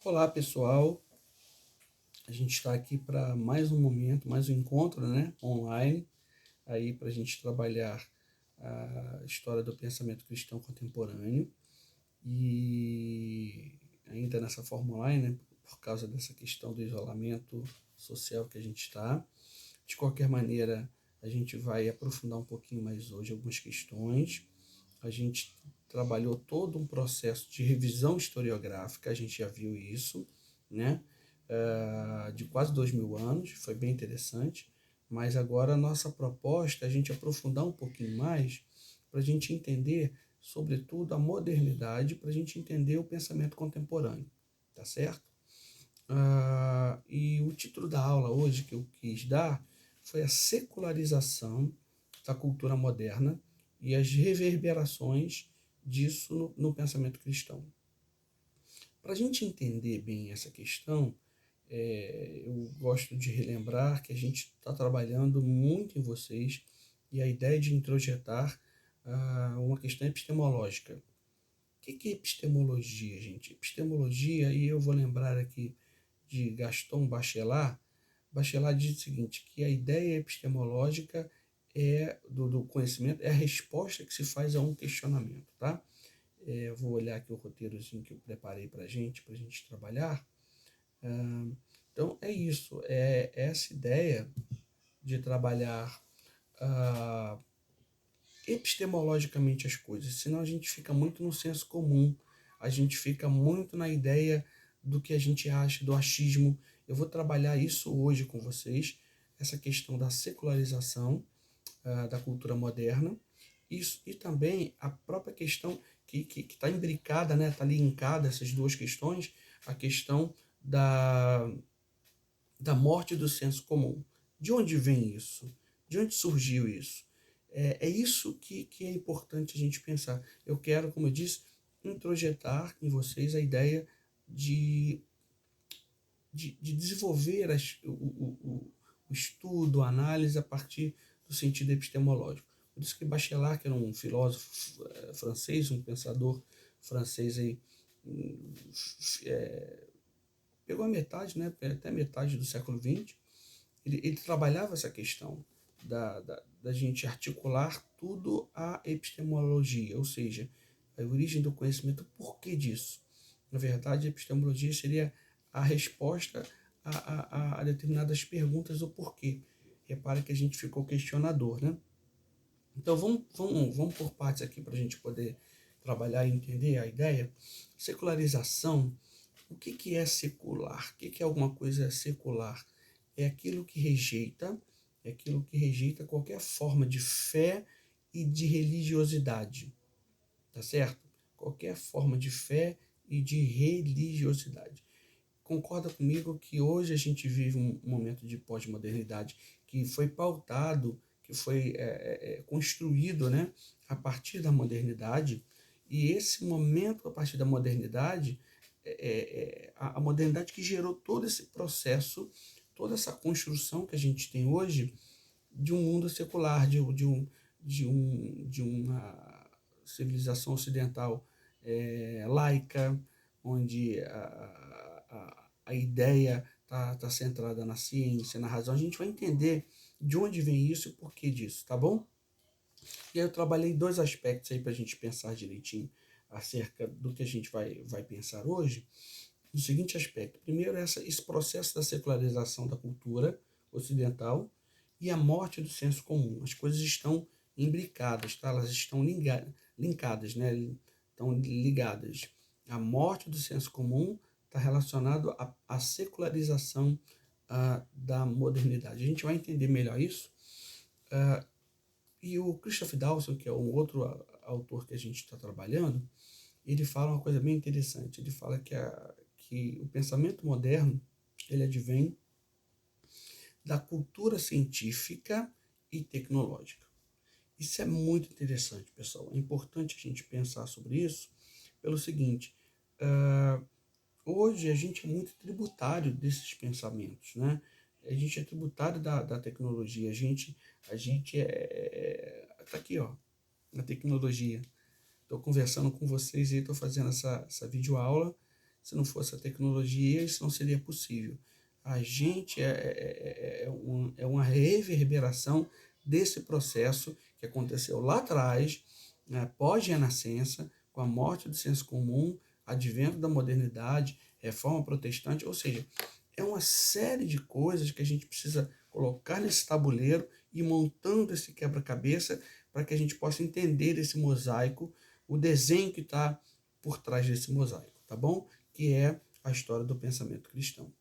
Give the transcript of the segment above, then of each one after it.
Olá, pessoal. A gente está aqui para mais um momento, mais um encontro, né, online, aí para a gente trabalhar a história do pensamento cristão contemporâneo e ainda nessa forma online, né, por causa dessa questão do isolamento social que a gente está. De qualquer maneira, a gente vai aprofundar um pouquinho mais hoje algumas questões. A gente trabalhou todo um processo de revisão historiográfica, a gente já viu isso, né? De quase 2000 anos, foi bem interessante, mas agora a nossa proposta é a gente aprofundar um pouquinho mais para a gente entender, sobretudo, a modernidade, para a gente entender o pensamento contemporâneo, tá certo? E o título da aula hoje que eu quis dar foi a secularização da cultura moderna e as reverberações disso no pensamento cristão. Para a gente entender bem essa questão, eu gosto de relembrar que a gente está trabalhando muito em vocês e a ideia de introjetar uma questão epistemológica. O que é epistemologia, gente? Epistemologia, e eu vou lembrar aqui de Gaston Bachelard. Bachelard diz o seguinte, que a ideia epistemológica do conhecimento é a resposta que se faz a um questionamento, tá? Eu vou olhar aqui o roteirozinho que eu preparei para a gente trabalhar. Então, é isso, é essa ideia de trabalhar ah, epistemologicamente as coisas, senão a gente fica muito no senso comum, a gente fica muito na ideia do que a gente acha, do achismo. Eu vou trabalhar isso hoje com vocês, essa questão da secularização da cultura moderna, isso, e também a própria questão que está imbricada, né, está linkada essas duas questões, a questão da morte do senso comum. De onde vem isso? De onde surgiu isso? É isso que é importante a gente pensar. Eu quero, como eu disse, introjetar em vocês a ideia de desenvolver o estudo, a análise a partir do sentido epistemológico. Por isso que Bachelard, que era um filósofo francês, um pensador francês aí, pegou a metade, né, até metade do século XX, ele trabalhava essa questão da gente articular tudo à epistemologia, ou seja, a origem do conhecimento, o porquê disso. Na verdade, a epistemologia seria a resposta a determinadas perguntas, o porquê. Repara que a gente ficou questionador, né? Então, vamos por partes aqui para a gente poder trabalhar e entender a ideia. Secularização, o que é secular? O que é alguma coisa secular? É aquilo que rejeita qualquer forma de fé e de religiosidade, tá certo? Qualquer forma de fé e de religiosidade. Concorda comigo que hoje a gente vive um momento de pós-modernidade que foi pautado, que foi construído, né, a partir da modernidade, e esse momento a partir da modernidade, a modernidade que gerou todo esse processo, toda essa construção que a gente tem hoje de um mundo secular, de uma civilização ocidental laica, onde a ideia está centrada na ciência, na razão. A gente vai entender de onde vem isso e por que disso, tá bom? E aí eu trabalhei dois aspectos aí para a gente pensar direitinho acerca do que a gente vai pensar hoje. No seguinte aspecto: primeiro, esse processo da secularização da cultura ocidental e a morte do senso comum. As coisas estão imbricadas, tá? Elas estão linkadas, né? Estão ligadas. A morte do senso comum está relacionado à secularização da modernidade. A gente vai entender melhor isso. E o Christoph Dawson, que é um outro autor que a gente está trabalhando, ele fala uma coisa bem interessante. Ele fala que o pensamento moderno ele advém da cultura científica e tecnológica. Isso é muito interessante, pessoal. É importante a gente pensar sobre isso pelo seguinte: hoje a gente é muito tributário desses pensamentos, né? A gente é tributário da tecnologia. A gente tá aqui, ó, na tecnologia. Estou conversando com vocês e estou fazendo essa videoaula Se não fosse a tecnologia, isso não seria possível. A gente é uma reverberação desse processo que aconteceu lá atrás, né, pós-renascença, com a morte do senso comum, advento da modernidade, reforma protestante, ou seja, é uma série de coisas que a gente precisa colocar nesse tabuleiro e montando esse quebra-cabeça para que a gente possa entender esse mosaico, o desenho que está por trás desse mosaico, tá bom? Que é a história do pensamento cristão.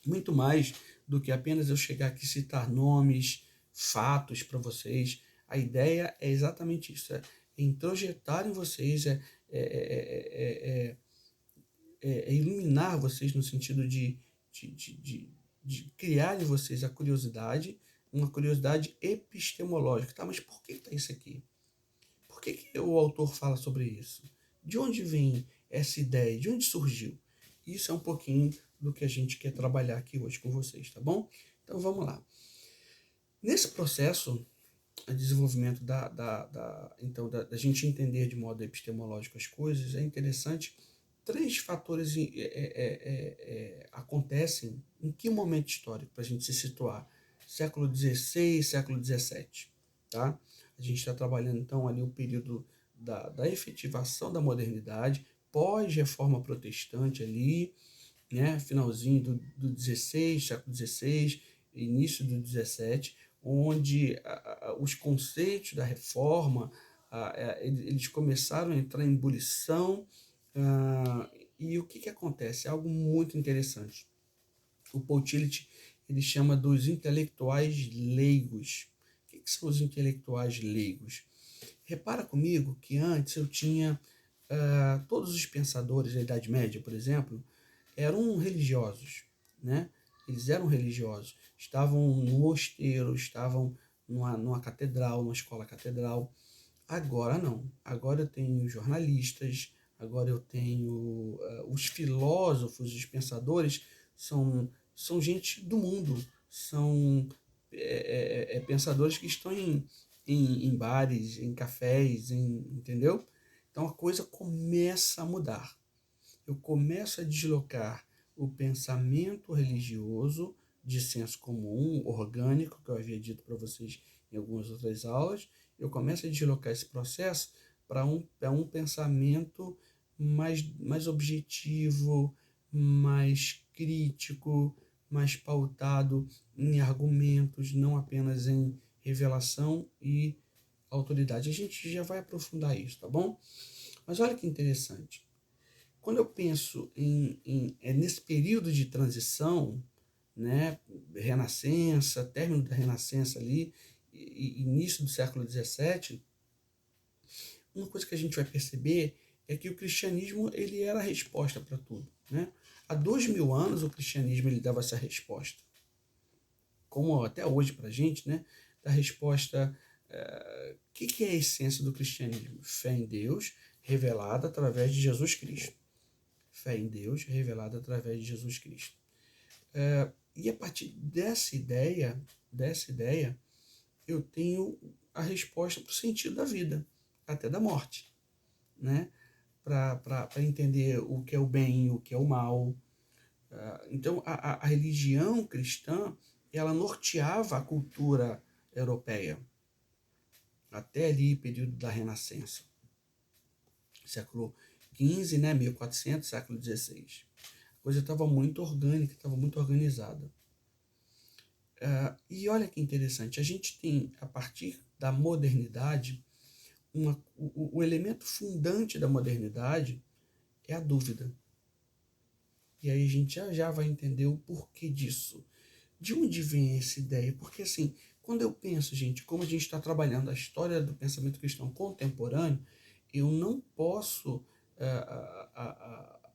Muito mais do que apenas eu chegar aqui e citar nomes, fatos para vocês. A ideia é exatamente isso, é introjetar em vocês, iluminar vocês no sentido de, de, de, de criar em vocês a curiosidade, uma curiosidade epistemológica. Tá, mas por que está isso aqui? Por que o autor fala sobre isso? De onde vem essa ideia? De onde surgiu? Isso é um pouquinho do que a gente quer trabalhar aqui hoje com vocês, tá bom? Então vamos lá. Nesse processo de desenvolvimento da gente entender de modo epistemológico as coisas, é interessante, três fatores acontecem em que momento histórico, para a gente se situar? Século XVI, século XVII, tá? A gente está trabalhando, então, ali o período da efetivação da modernidade, pós-reforma protestante ali, né? Finalzinho do 16, século XVI, início do 17, onde os conceitos da reforma, eles começaram a entrar em ebulição, e o que acontece? É algo muito interessante. O Paul Tillich, ele chama dos intelectuais leigos. O que são os intelectuais leigos? Repara comigo que antes eu tinha todos os pensadores da Idade Média, por exemplo, eram religiosos, né? Eles eram religiosos, estavam no mosteiro, estavam numa catedral, numa escola catedral. Agora não. Agora eu tenho jornalistas, agora eu tenho os filósofos, os pensadores, são gente do mundo, são pensadores que estão em bares, em cafés, entendeu? Então a coisa começa a mudar. Eu começo a deslocar o pensamento religioso de senso comum, orgânico, que eu havia dito para vocês em algumas outras aulas. Eu começo a deslocar esse processo para um pensamento mais objetivo, mais crítico, mais pautado em argumentos, não apenas em revelação e autoridade. A gente já vai aprofundar isso, tá bom? Mas olha que interessante. Quando eu penso nesse período de transição, né, Renascença, término da Renascença ali, início do século XVII, uma coisa que a gente vai perceber é que o cristianismo ele era a resposta para tudo, né? Há 2000 anos o cristianismo ele dava essa resposta, como até hoje para a gente, né? Da resposta, que é a essência do cristianismo? Fé em Deus revelada através de Jesus Cristo. Fé em Deus revelada através de Jesus Cristo. E a partir dessa ideia, eu tenho a resposta para o sentido da vida, até da morte, né? Para entender o que é o bem, o que é o mal. Então, a religião cristã, ela norteava a cultura europeia, até ali, período da Renascença. Século XV, né? 1400, século XVI. A coisa estava muito orgânica, estava muito organizada. E olha que interessante, a gente tem, a partir da modernidade, o elemento fundante da modernidade é a dúvida. E aí a gente já vai entender o porquê disso. De onde vem essa ideia? Porque assim, quando eu penso, gente, como a gente está trabalhando a história do pensamento cristão contemporâneo, eu não posso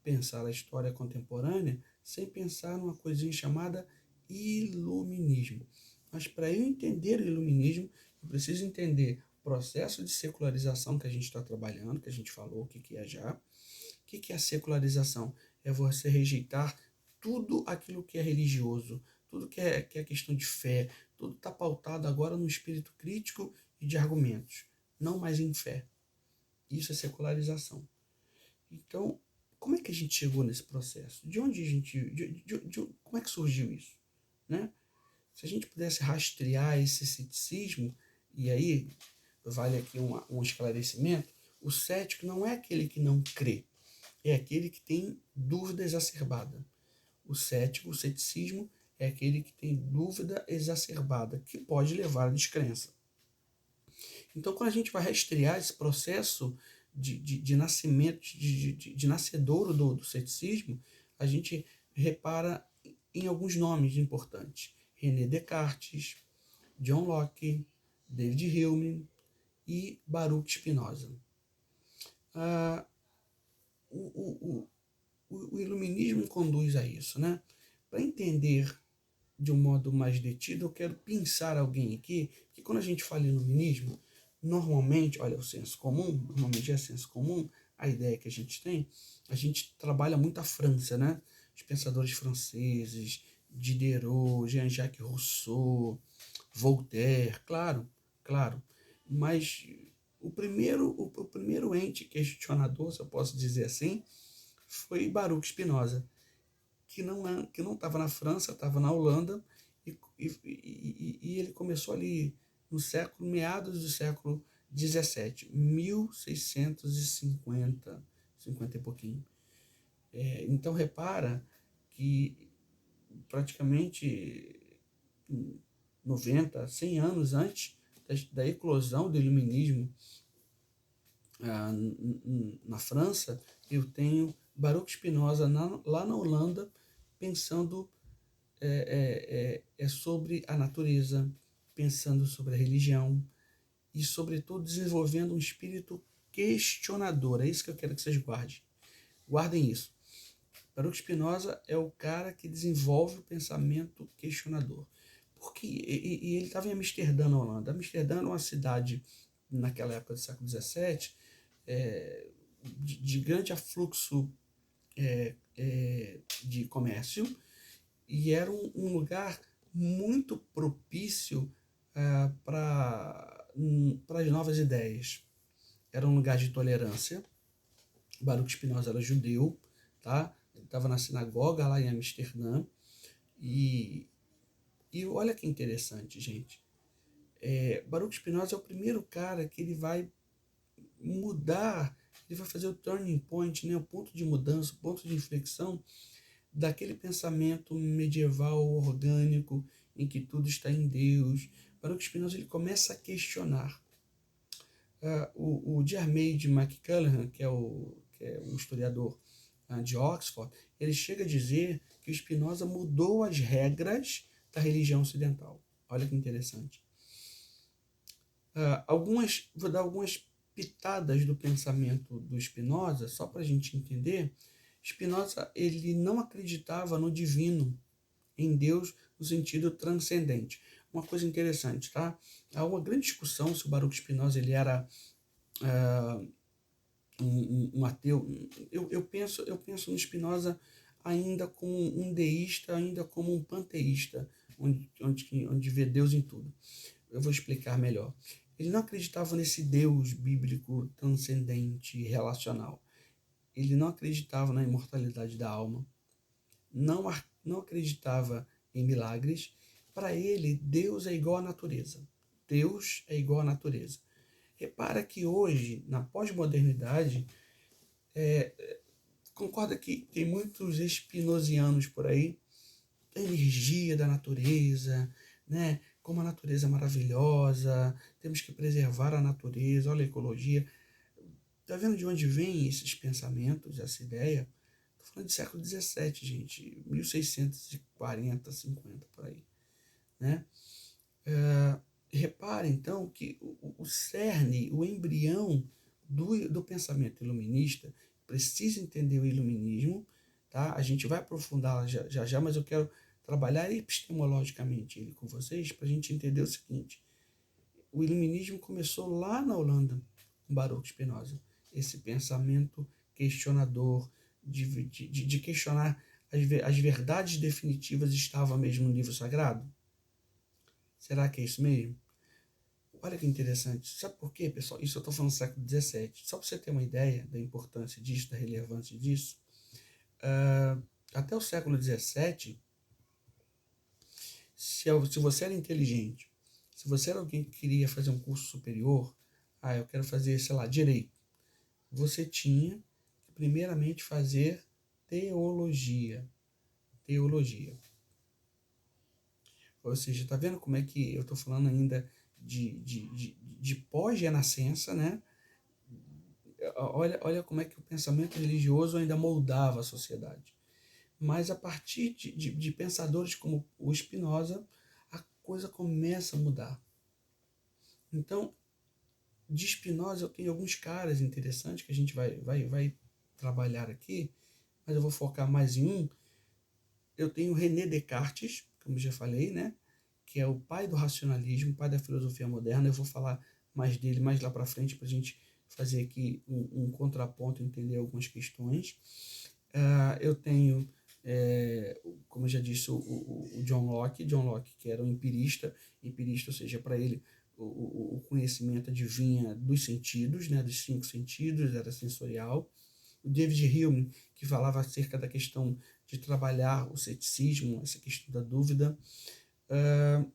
pensar a história contemporânea sem pensar numa coisinha chamada iluminismo. Mas para eu entender o iluminismo, eu preciso entender o processo de secularização que a gente está trabalhando, que a gente falou, o que é já. O que é a secularização? É você rejeitar tudo aquilo que é religioso, tudo que é questão de fé, tudo está pautado agora no espírito crítico e de argumentos, não mais em fé. Isso é secularização. Então, como é que a gente chegou nesse processo? De onde a gente, como é que surgiu isso, né? Se a gente pudesse rastrear esse ceticismo, e aí vale aqui um esclarecimento, o cético não é aquele que não crê, é aquele que tem dúvida exacerbada. O ceticismo, é aquele que tem dúvida exacerbada, que pode levar à descrença. Então, quando a gente vai rastrear esse processo de nascimento, de nascedouro do ceticismo, a gente repara em alguns nomes importantes. René Descartes, John Locke, David Hume e Baruch Spinoza. Ah, o iluminismo conduz a isso, né? Para entender de um modo mais detido, eu quero pensar alguém aqui, que quando a gente fala em iluminismo, normalmente, olha, o senso comum, normalmente é senso comum, a ideia que a gente trabalha muito a França, né? Os pensadores franceses, Diderot, Jean-Jacques Rousseau, Voltaire, claro, claro. Mas o primeiro ente questionador, se eu posso dizer assim, foi Baruch Spinoza, que não estava na França, estava na Holanda, e ele começou ali no século, meados do século 17, 1650, 50 e pouquinho. Então repara que praticamente 90, 100 anos antes da eclosão do iluminismo na França, eu tenho Baruch Spinoza lá na Holanda pensando sobre a natureza, pensando sobre a religião e, sobretudo, desenvolvendo um espírito questionador. É isso que eu quero que vocês guardem. Guardem isso. Baruch Spinoza é o cara que desenvolve o pensamento questionador. Porque, e ele estava em Amsterdã, na Holanda. Amsterdã era uma cidade, naquela época do século XVII, de grande afluxo de comércio, e era um lugar muito propício para as novas ideias. Era um lugar de tolerância. Baruch Spinoza era judeu, tá? Ele estava na sinagoga lá em Amsterdã. E olha que interessante, gente. Baruch Spinoza é o primeiro cara que ele vai mudar, ele vai fazer o turning point, né? O ponto de mudança, o ponto de inflexão daquele pensamento medieval orgânico em que tudo está em Deus. Baruch Spinoza ele começa a questionar. O Diarmaid MacCallum, que é um historiador de Oxford, ele chega a dizer que o Spinoza mudou as regras da religião ocidental. Olha que interessante. Vou dar algumas pitadas do pensamento do Spinoza, só para a gente entender. Spinoza ele não acreditava no divino, em Deus no sentido transcendente. Uma coisa interessante, tá? Há uma grande discussão se o Baruch Spinoza ele era um ateu. Eu penso no Spinoza ainda como um deísta, ainda como um panteísta, onde vê Deus em tudo. Eu vou explicar melhor. Ele não acreditava nesse Deus bíblico transcendente, relacional. Ele não acreditava na imortalidade da alma, não acreditava em milagres. Para ele, Deus é igual à natureza. Deus é igual à natureza. Repara que hoje, na pós-modernidade, concorda que tem muitos espinosianos por aí, a energia da natureza, né? Como a natureza é maravilhosa, temos que preservar a natureza, olha a ecologia. Está vendo de onde vêm esses pensamentos, essa ideia? Estou falando de século XVII, gente, 1640, 50, por aí, né? Repara, então, que o cerne, o embrião do pensamento iluminista, precisa entender o iluminismo, tá? A gente vai aprofundar já, mas eu quero trabalhar epistemologicamente ele com vocês para a gente entender o seguinte. O iluminismo começou lá na Holanda, com Baruch Spinoza. Esse pensamento questionador, de questionar as verdades definitivas estavam mesmo no livro sagrado? Será que é isso mesmo? Olha que interessante. Sabe por quê, pessoal? Isso eu estou falando do século XVII. Só para você ter uma ideia da importância disso, da relevância disso. até o século XVII, se você era inteligente, se você era alguém que queria fazer um curso superior, eu quero fazer, sei lá, direito, você tinha que primeiramente fazer teologia. Teologia. Ou seja, está vendo como é que eu estou falando ainda de pós-renascença, né? Olha como é que o pensamento religioso ainda moldava a sociedade. Mas a partir de pensadores como o Spinoza, a coisa começa a mudar. Então, de Spinoza eu tenho alguns caras interessantes que a gente vai trabalhar aqui, mas eu vou focar mais em um. Eu tenho René Descartes, como já falei, né? Que é o pai do racionalismo, pai da filosofia moderna. Eu vou falar mais dele mais lá para frente para a gente fazer aqui um contraponto, entender algumas questões. Eu tenho, como eu já disse, o John Locke, que era um empirista, ou seja, para ele o conhecimento advinha dos sentidos, né, dos 5 sentidos, era sensorial. O David Hume, que falava acerca da questão de trabalhar o ceticismo, essa questão da dúvida.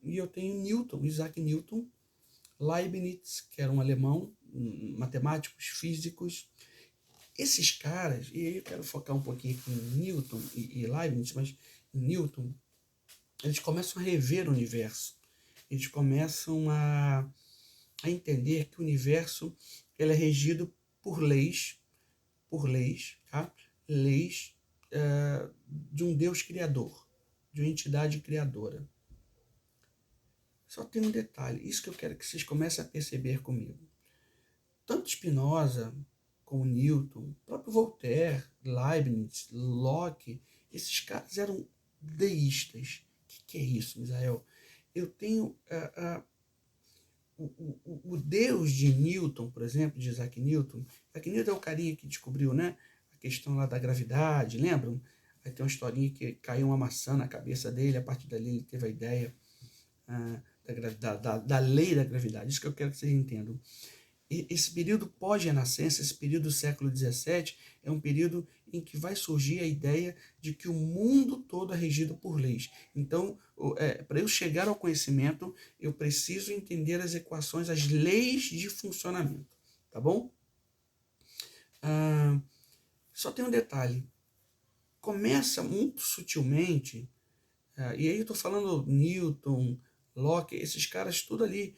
E eu tenho Newton, Isaac Newton, Leibniz, que era um alemão, matemáticos, físicos. Esses caras, e aí eu quero focar um pouquinho aqui em Newton e Leibniz, mas em Newton, eles começam a rever o universo. Eles começam a entender que o universo ele é regido por leis, tá? Leis de um Deus criador, de uma entidade criadora. Só tem um detalhe, isso que eu quero que vocês comecem a perceber comigo. Tanto Spinoza como Newton, o próprio Voltaire, Leibniz, Locke, esses caras eram deístas. O que é isso, Misael? Eu tenho o Deus de Newton, por exemplo, de Isaac Newton. Isaac Newton é o carinha que descobriu, né, a questão lá da gravidade, lembram? Aí tem uma historinha que caiu uma maçã na cabeça dele, a partir dali ele teve a ideia da lei da gravidade. Isso que eu quero que vocês entendam. E esse período pós-renascença, esse período do século XVII, é um período em que vai surgir a ideia de que o mundo todo é regido por leis. Então, para eu chegar ao conhecimento, eu preciso entender as equações, as leis de funcionamento. Tá bom? Só tem um detalhe. Começa muito sutilmente, e aí eu estou falando Newton, Locke, esses caras tudo ali,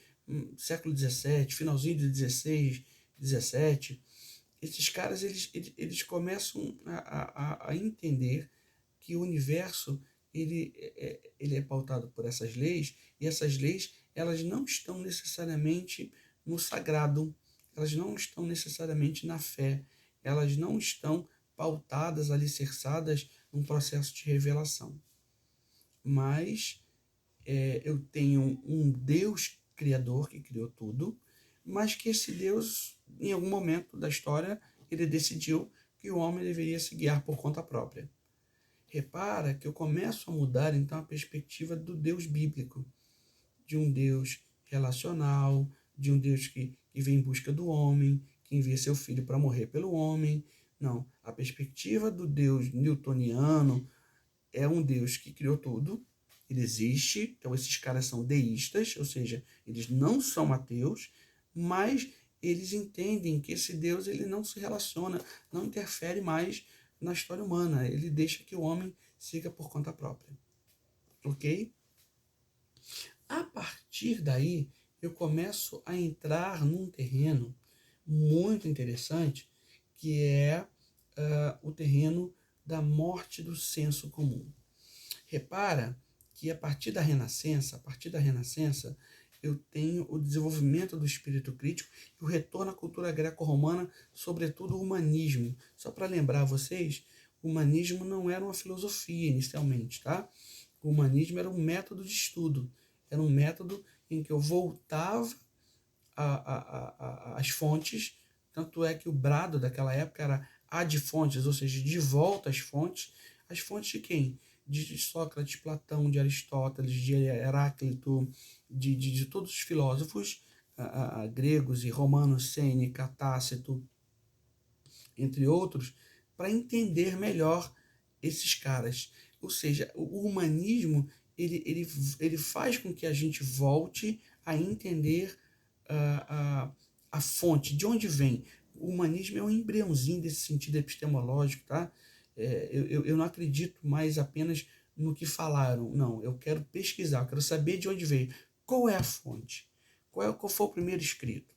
século XVII, finalzinho de XVI, XVII, esses caras eles começam a entender que o universo ele é pautado por essas leis, e essas leis elas não estão necessariamente no sagrado, elas não estão necessariamente na fé, elas não estão pautadas, alicerçadas num processo de revelação. Mas eu tenho um Deus criador que criou tudo, mas que esse Deus, em algum momento da história, ele decidiu que o homem deveria se guiar por conta própria. Repara que eu começo a mudar, então, a perspectiva do Deus bíblico, de um Deus relacional, de um Deus que vem em busca do homem, que envia seu filho para morrer pelo homem. Não, a perspectiva do Deus newtoniano é um Deus que criou tudo, ele existe, então esses caras são deístas, ou seja, eles não são ateus, mas eles entendem que esse Deus ele não se relaciona, não interfere mais na história humana, ele deixa que o homem siga por conta própria. Ok? A partir daí, eu começo a entrar num terreno muito interessante, que é o terreno da morte do senso comum. Repara que a partir da Renascença, eu tenho o desenvolvimento do espírito crítico e o retorno à cultura greco-romana, sobretudo o humanismo. Só para lembrar vocês, o humanismo não era uma filosofia inicialmente, tá? O humanismo era um método de estudo, era um método em que eu voltava às fontes, tanto é que o brado daquela época era ad fontes, ou seja, de volta às fontes de quem? De Sócrates, Platão, de Aristóteles, de Heráclito, de todos os filósofos gregos e romanos, Sêneca, Tácito, entre outros, para entender melhor esses caras. Ou seja, o humanismo, ele faz com que a gente volte a entender a fonte, de onde vem. O humanismo é um embriãozinho desse sentido epistemológico, tá? Eu não acredito mais apenas no que falaram, não, eu quero pesquisar, eu quero saber de onde veio, qual é a fonte, qual foi o primeiro escrito.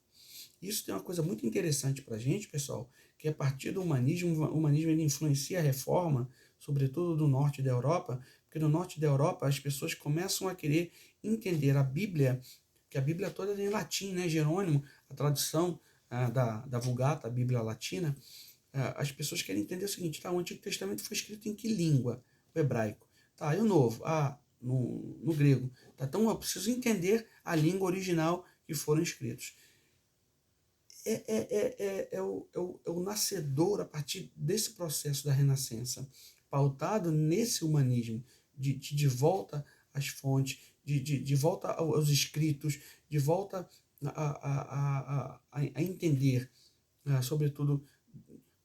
Isso tem uma coisa muito interessante para a gente, pessoal, que a partir do humanismo, o humanismo ele influencia a reforma, sobretudo do norte da Europa, porque no norte da Europa as pessoas começam a querer entender a Bíblia, que a Bíblia toda é em latim, né? Jerônimo, a tradução da Vulgata, a Bíblia latina, as pessoas querem entender o seguinte, tá, o Antigo Testamento foi escrito em que língua? O hebraico. Tá, e o Novo? No grego. Tá, então eu preciso entender a língua original que foram escritos. É o nascedor a partir desse processo da Renascença, pautado nesse humanismo, de volta às fontes, de volta aos escritos, de volta a entender, sobretudo,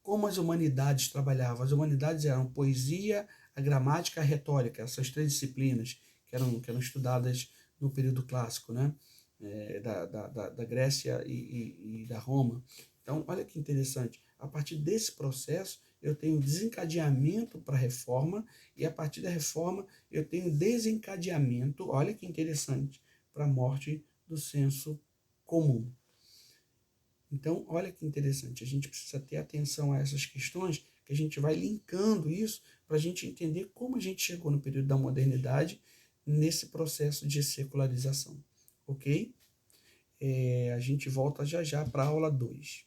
como as humanidades trabalhavam. As humanidades eram poesia, a gramática, a retórica, essas três disciplinas que eram estudadas no período clássico, né? Da Grécia e da Roma. Então, olha que interessante. A partir desse processo, eu tenho desencadeamento para a reforma, e a partir da reforma, eu tenho desencadeamento, olha que interessante, para a morte do senso comum. Então, olha que interessante, a gente precisa ter atenção a essas questões, que a gente vai linkando isso para a gente entender como a gente chegou no período da modernidade nesse processo de secularização, ok? A gente volta já já para a aula 2.